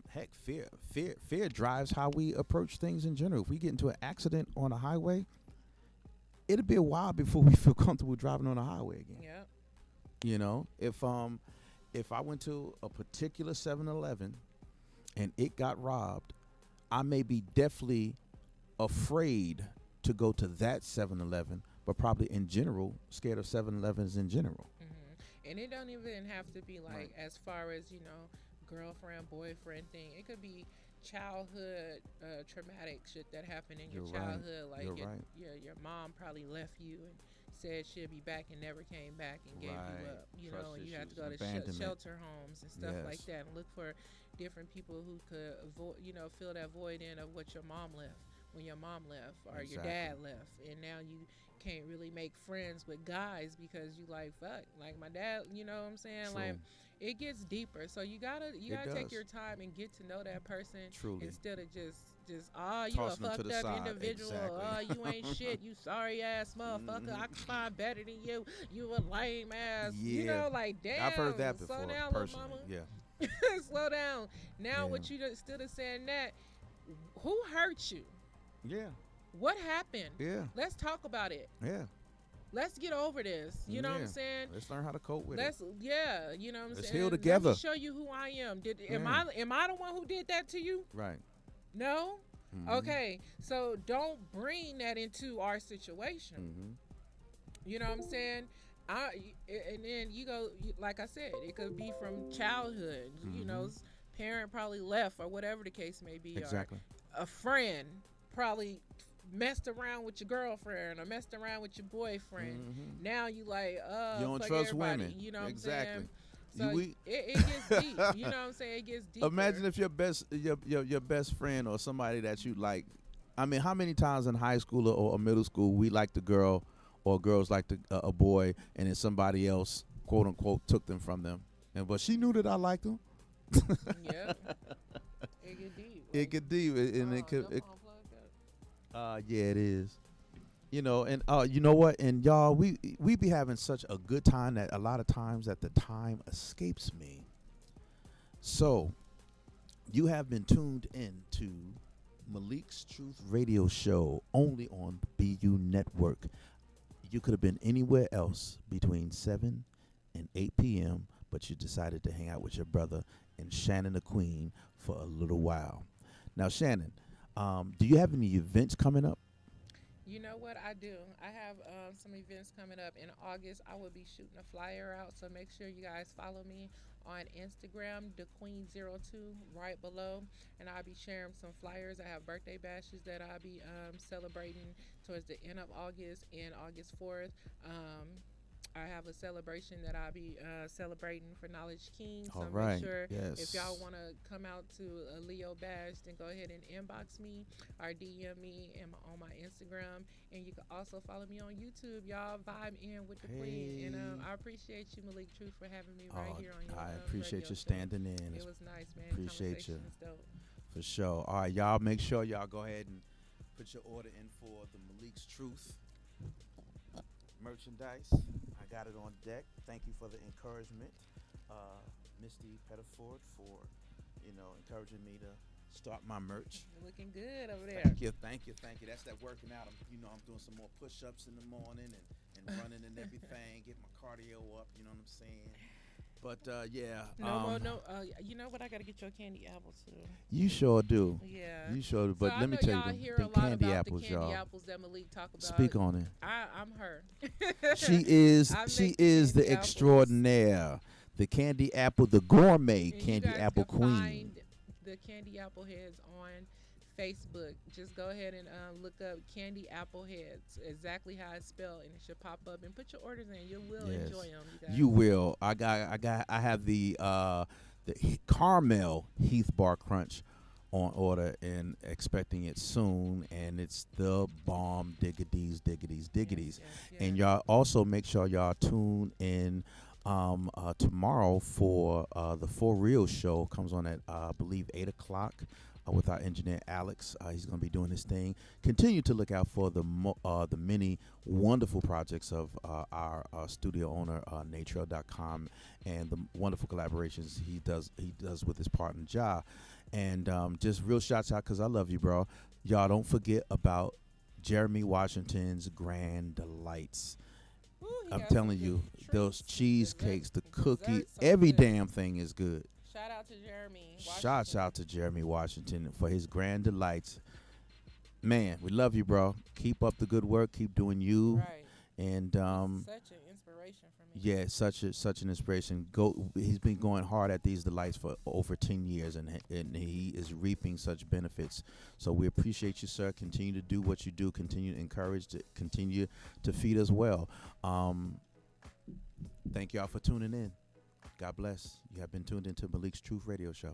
heck, fear drives how we approach things in general. If we get into an accident on a highway, it'll be a while before we feel comfortable driving on a highway again. Yeah. If I went to a particular 7-Eleven and it got robbed, I may be definitely afraid to go to that 7-Eleven, but probably in general scared of 7-Elevens in general. And it don't even have to be like Right. as far as girlfriend boyfriend thing. It could be childhood traumatic shit that happened in your You're right. childhood. Like You're your, right. your mom probably left you and said she'll be back and never came back and gave you Right. up. Trust And you have to issues, go to abandonment. shelter homes and stuff like Yes. that, and look for different people who could avoid, fill that void in of what your mom left when your mom left or your dad left, and now you can't really make friends with guys because you like, fuck, like my dad, you know what I'm saying? True. Like, it gets deeper. So you gotta take does. your time and get to know that person. Truly. Instead of just you Tossing them a to the fucked up side. individual. Exactly. You ain't shit. You sorry ass motherfucker. I can find better than you. You a lame ass. Yeah. Like, damn. I've heard that before, Slow down, personally. little mama. Yeah. Slow down. Now, Yeah. what you instead of saying that, who hurt you? Yeah. What happened? Yeah. Let's talk about it. Yeah. Let's get over this. You know what I'm Yeah. saying? Let's learn how to cope with it. You know what I'm Let's saying? heal Let together. me show you who I am. Am Yeah. I the one who did that to you? Right. No? Mhm. Okay. So don't bring that into our situation. Mhm. You know what I'm saying? And then like I said, it could be from childhood. Parent probably left or whatever the case may be. Exactly. Or a friend probably messed around with your girlfriend or messed around with your boyfriend. Mhm. Now you like, You don't fuck trust everybody. women. You know what Exactly. I'm saying? So We- it gets deep. You know what I'm saying? It gets deep. Imagine if your best friend or somebody that you like. I mean, how many times in high school or middle school we liked a girl or girls liked a boy, and then somebody else, quote unquote, took them from them, but she knew that I liked them. Yeah. It get deep. It could deep, and it could. Yeah, it is. You know what? And y'all, we be having such a good time that a lot of times that the time escapes me. So, you have been tuned in to Malik's Truth Radio Show only on BU Network. You could have been anywhere else between 7 and 8 p.m., but you decided to hang out with your brother and Shannon the Queen for a little while. Now, Shannon, do you have any events coming up? You know what I do? I have some events coming up in August. I will be shooting a flyer out, so make sure you guys follow me on Instagram, the Queen02, right below, and I'll be sharing some flyers. I have birthday bashes that I'll be celebrating towards the end of August and August 4th. I have a celebration that I'll be celebrating for Knowledge King. All So make right. sure if y'all Yes. want to come out to a Leo Bash, then go ahead and inbox me or DM me on my Instagram. And you can also follow me on YouTube. Y'all vibe in with the Queen. And Hey. I appreciate you, Malik Truth, for having me right Oh, here on your I appreciate radio you show. standing in. It was nice, man. Appreciate Conversation you is dope. for sure. All right, y'all. Make sure y'all go ahead and put your order in for the Malik's Truth merchandise. I got it on deck. Thank you for the encouragement, Misty Pettiford, for encouraging me to start my merch. You're looking good over there. Thank you, thank you, thank you. That's that working out. I'm doing some more push-ups in the morning and running and everything, get my cardio up. You know what I'm saying? But yeah, No more, no. You know what? I gotta get your candy apple too. you sure do. Yeah. You sure do. So But I let me know tell you, y'all them, hear a them lot candy about apples, the candy y'all. apples that Malik talk about. Speak on it. I'm her. She is I she make is the candy apples, extraordinaire, the candy apple, the gourmet and you candy guys apple can queen. find the candy apple heads on Facebook. Just go ahead and look up candy apple heads, exactly how it's spelled, and it should pop up. And put your orders in. You will enjoy Yes, them, you you guys. will. I have the caramel Heath Bar Crunch on order and expecting it soon, and it's the bomb diggities, diggities, Yes, diggities. yes, And yes. y'all also make sure y'all tune in tomorrow for the For Real show. Comes on at I believe 8 o'clock. With our engineer Alex, he's going to be doing his thing. Continue to look out for the many wonderful projects of our studio owner Natrel.com, and the wonderful collaborations he does with his partner Ja. And just real shouts out because I love you, bro. Y'all don't forget about Jeremy Washington's Grand Delights. Ooh, he I'm has some telling good you, those treats, cheesecakes, the cookie, desserts are every good. damn thing is good. Shout out to Jeremy Shouts Washington. out to Jeremy Washington for his Grand Delights. Man, we love you, bro. Keep up the good work. Keep doing you. Right. And He's such an inspiration for me. yeah, such an inspiration. He's been going hard at these delights for over 10 years, and he is reaping such benefits. So we appreciate you, sir. Continue to do what you do. Continue to encourage. To continue to feed us well. Thank y'all for tuning in. God bless. You have been tuned into Malik's Truth Radio Show.